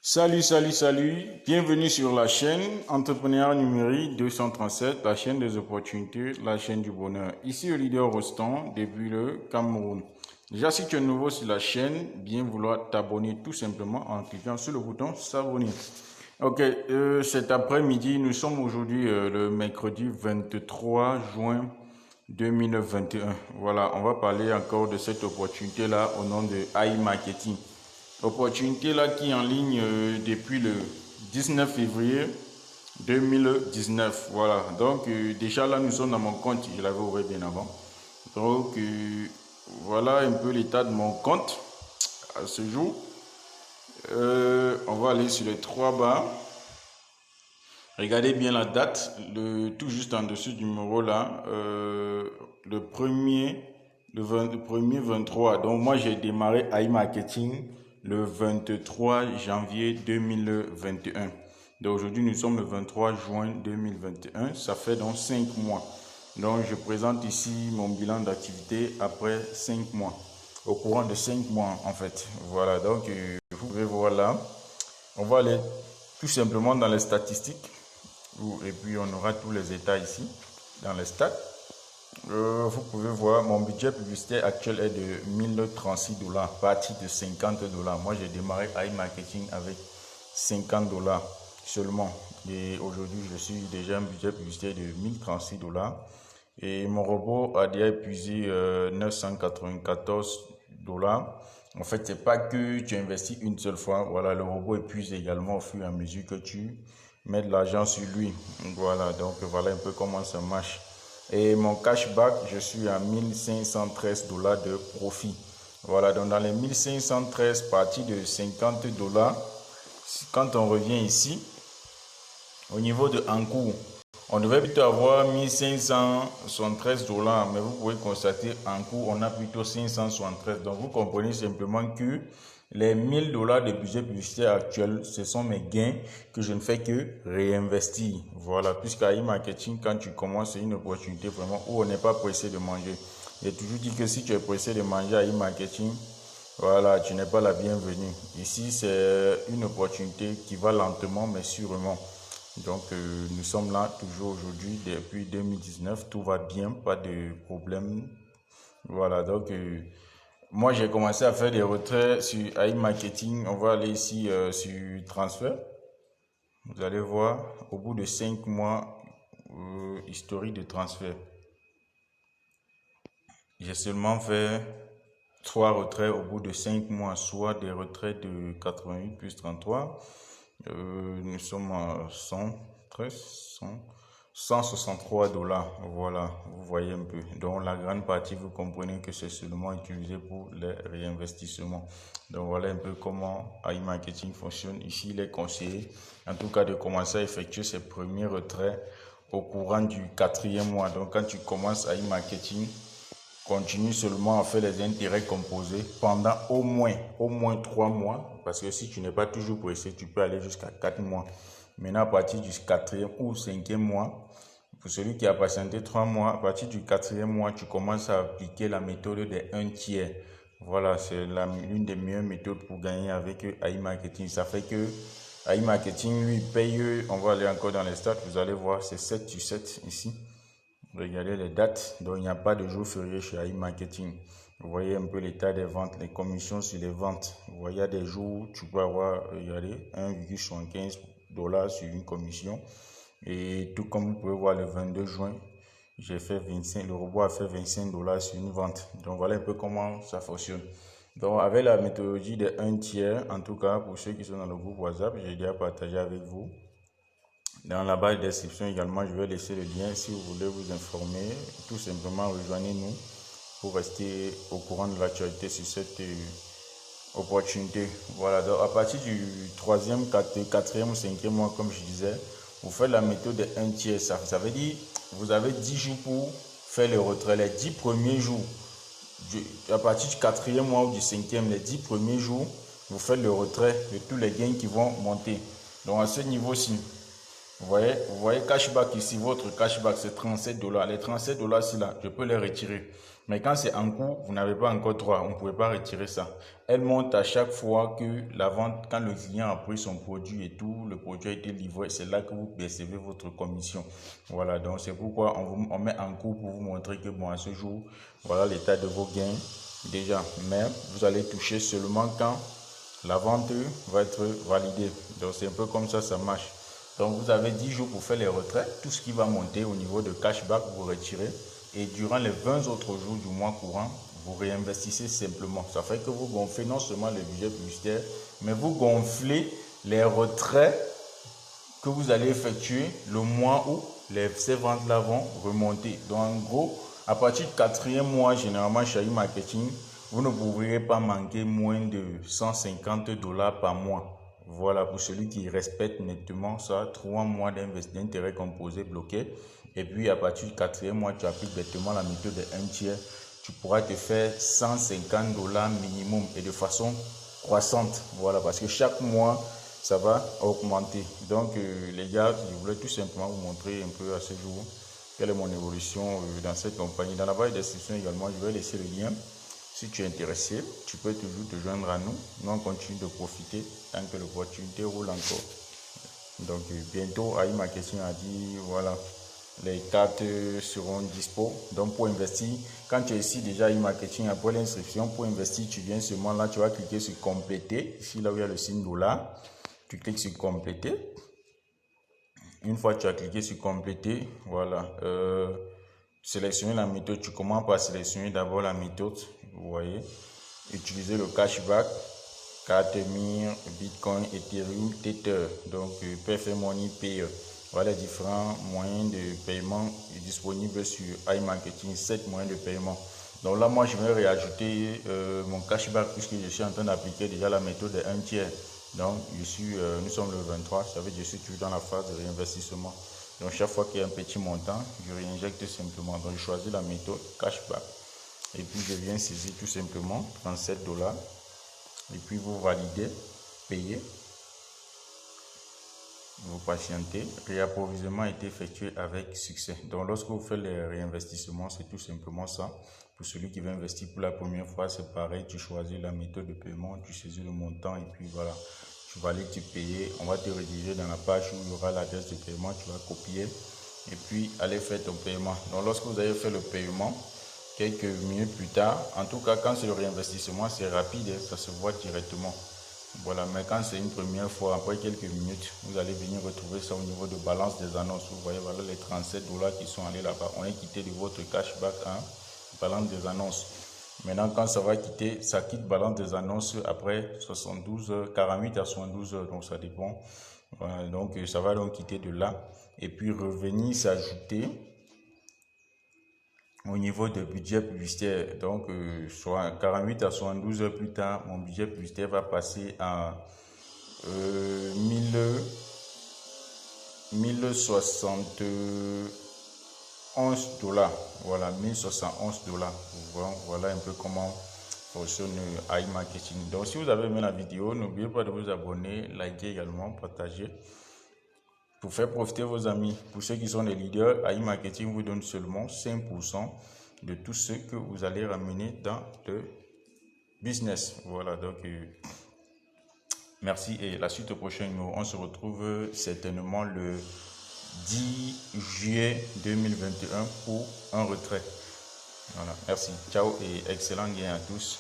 Salut, bienvenue sur la chaîne Entrepreneur numérique 237, la chaîne des opportunités, la chaîne du bonheur. Ici le leader Rostand depuis le Cameroun. Déjà, si tu es nouveau sur la chaîne, bien vouloir t'abonner tout simplement en cliquant sur le bouton s'abonner. Ok, cet après-midi, nous sommes aujourd'hui le mercredi 23 juin 2021. Voilà, on va parler encore de cette opportunité-là au nom de AI Marketing. Opportunité là qui est en ligne depuis le 19 février 2019. Voilà, donc déjà là nous sommes dans mon compte, je l'avais ouvert bien avant. Donc voilà un peu l'état de mon compte à ce jour. On va aller sur les trois barres. Regardez bien la date, tout juste en dessous du numéro là, le premier 23. Donc moi j'ai démarré AI Marketing le 23 janvier 2021. Donc aujourd'hui nous sommes le 23 juin 2021, ça fait donc 5 mois. Donc je présente ici mon bilan d'activité après 5 mois, au courant de 5 mois en fait. Voilà, donc vous pouvez voir là, on va aller tout simplement dans les statistiques. Et puis on aura tous les états ici dans les stats. Vous pouvez voir mon budget publicitaire actuel est de 1036 $, parti de 50 $. Moi j'ai démarré AI Marketing avec 50 $ seulement. Et aujourd'hui je suis déjà un budget publicitaire de 1036 $. Et mon robot a déjà épuisé 994 $. En fait, c'est pas que tu investis une seule fois. Voilà, le robot épuise également au fur et à mesure que tu mets de l'argent sur lui. Voilà, donc voilà un peu comment ça marche. Et mon cashback, je suis à 1513 $ de profit. Voilà, donc dans les 1513 parties de 50 $, quand on revient ici, au niveau de encours, on devait plutôt avoir 1573 $, mais vous pouvez constater en cours, on a plutôt 573. Donc vous comprenez simplement que les 1000 $ de budget publicitaire actuel, ce sont mes gains que je ne fais que réinvestir. Voilà, puisqu'à e-marketing, quand tu commences, c'est une opportunité vraiment où on n'est pas pressé de manger. J'ai toujours dit que si tu es pressé de manger à e-marketing, voilà, tu n'es pas la bienvenue. Ici, c'est une opportunité qui va lentement mais sûrement. Donc, nous sommes là toujours aujourd'hui, depuis 2019, tout va bien, pas de problème. Voilà, donc, moi j'ai commencé à faire des retraits sur AI Marketing. On va aller ici sur transfert. Vous allez voir, au bout de 5 mois, historique de transfert. J'ai seulement fait 3 retraits au bout de 5 mois, soit des retraits de 88 plus 33. Nous sommes à 163 $. Voilà, vous voyez un peu. Donc la grande partie, vous comprenez que c'est seulement utilisé pour les réinvestissements. Donc voilà un peu comment AI Marketing fonctionne. Ici, il est conseillé, en tout cas, de commencer à effectuer ses premiers retraits au courant du 4e mois. Donc quand tu commences AI Marketing, continue seulement à faire les intérêts composés pendant au moins 3 mois. Parce que si tu n'es pas toujours pressé, tu peux aller jusqu'à 4 mois. Maintenant, à partir du 4e ou 5e mois, pour celui qui a patienté 3 mois, à partir du 4e mois, tu commences à appliquer la méthode des 1/3. Voilà, c'est l'une des meilleures méthodes pour gagner avec AI Marketing. Ça fait que AI Marketing, lui, paye, on va aller encore dans les stats, vous allez voir, c'est 7 sur 7 ici. Regardez les dates, donc il n'y a pas de jour férié chez AI Marketing. Vous voyez un peu l'état des ventes, les commissions sur les ventes. Vous voyez, il y a des jours où tu peux avoir, regardez, 1,75 $ sur une commission. Et tout comme vous pouvez voir le 22 juin, j'ai fait 25, le robot a fait 25 $ sur une vente. Donc voilà un peu comment ça fonctionne. Donc avec la méthodologie des 1/3, en tout cas pour ceux qui sont dans le groupe WhatsApp, j'ai déjà partagé avec vous. Dans la barre de description également, je vais laisser le lien si vous voulez vous informer. Tout simplement, rejoignez-nous pour rester au courant de l'actualité sur cette opportunité. Voilà, donc à partir du 3e, 4e ou 5e mois, comme je disais, vous faites la méthode de 1/3. Ça veut dire vous avez 10 jours pour faire le retrait. Les 10 premiers jours, à partir du 4e mois ou du 5e, les 10 premiers jours, vous faites le retrait de tous les gains qui vont monter. Donc à ce niveau-ci, vous voyez cashback ici, votre cashback c'est 37 $. Les 37 $ là, je peux les retirer. Mais quand c'est en cours, vous n'avez pas encore droit, on ne pouvait pas retirer ça. Elle monte à chaque fois que la vente, quand le client a pris son produit et tout, le produit a été livré, c'est là que vous percevez votre commission. Voilà, donc c'est pourquoi on met en cours pour vous montrer que bon, à ce jour, voilà l'état de vos gains déjà. Mais vous allez toucher seulement quand la vente va être validée. Donc c'est un peu comme ça marche. Donc vous avez 10 jours pour faire les retraits. Tout ce qui va monter au niveau de cashback, vous retirez. Et durant les 20 autres jours du mois courant, vous réinvestissez simplement. Ça fait que vous gonflez non seulement le budget publicitaire, mais vous gonflez les retraits que vous allez effectuer le mois où ces ventes-là vont remonter. Donc en gros, à partir du 4e mois, généralement chez iMarketing, vous ne pourrez pas manquer moins de 150 $ par mois. Voilà, pour celui qui respecte nettement ça, 3 mois d'intérêt composé bloqué. Et puis à partir du 4e mois, tu appliques directement la méthode de 1/3. Tu pourras te faire 150 $ minimum et de façon croissante. Voilà, parce que chaque mois, ça va augmenter. Donc les gars, je voulais tout simplement vous montrer un peu à ce jour quelle est mon évolution dans cette compagnie. Dans la barre de description également, je vais laisser le lien. Si tu es intéressé, tu peux toujours te joindre à nous. Nous, on continue de profiter tant que l'opportunité roule encore. Donc, bientôt, iMarketing a dit, voilà, les cartes seront dispo. Donc, pour investir, quand tu es ici déjà iMarketing, après l'inscription, pour investir, tu viens seulement là, tu vas cliquer sur compléter. Ici, là où il y a le signe $, tu cliques sur compléter. Une fois que tu as cliqué sur compléter, voilà, sélectionner la méthode. Tu commences par sélectionner d'abord la méthode. Vous voyez, utiliser le cashback, carte mire, Bitcoin, Ethereum, Tether, donc PFM Money, Pay. Voilà les différents moyens de paiement disponibles sur iMarketing, 7 moyens de paiement. Donc là, moi, je vais réajouter mon cashback puisque je suis en train d'appliquer déjà la méthode de 1/3. Donc, nous sommes le 23, ça veut dire que je suis toujours dans la phase de réinvestissement. Donc, chaque fois qu'il y a un petit montant, je réinjecte simplement. Donc, je choisis la méthode cashback. Et puis, je viens saisir tout simplement 37 $. Et puis, vous validez, payez. Vous patientez. Réapprovisionnement a été effectué avec succès. Donc, lorsque vous faites les réinvestissements, c'est tout simplement ça. Pour celui qui veut investir pour la première fois, c'est pareil. Tu choisis la méthode de paiement, tu saisis le montant et puis voilà. Tu valides, tu payes. On va te rédiger dans la page où il y aura l'adresse de paiement. Tu vas copier et puis aller faire ton paiement. Donc, lorsque vous avez fait le paiement, quelques minutes plus tard, en tout cas, quand c'est le réinvestissement, c'est rapide, ça se voit directement. Voilà, mais quand c'est une première fois, après quelques minutes, vous allez venir retrouver ça au niveau de balance des annonces. Vous voyez, voilà les 37 $ qui sont allés là-bas. On est quitté de votre cashback en balance des annonces. Maintenant, quand ça va quitter, ça quitte balance des annonces après 72 heures, 48 à 72 heures, donc ça dépend. Voilà, donc ça va donc quitter de là et puis revenir s'ajouter au niveau de budget publicitaire. Donc, soit 48 à 72 heures plus tard, mon budget publicitaire va passer à 1071 $. Voilà, 1071 $. Voilà un peu comment fonctionne iMarketing. Donc, si vous avez aimé la vidéo, n'oubliez pas de vous abonner, liker également, partager pour faire profiter vos amis. Pour ceux qui sont les leaders, iMarketing vous donne seulement 5% de tout ce que vous allez ramener dans le business. Voilà, donc merci et la suite au prochain numéro. On se retrouve certainement le 10 juillet 2021 pour un retrait. Voilà, merci. Ciao et excellent gain à tous.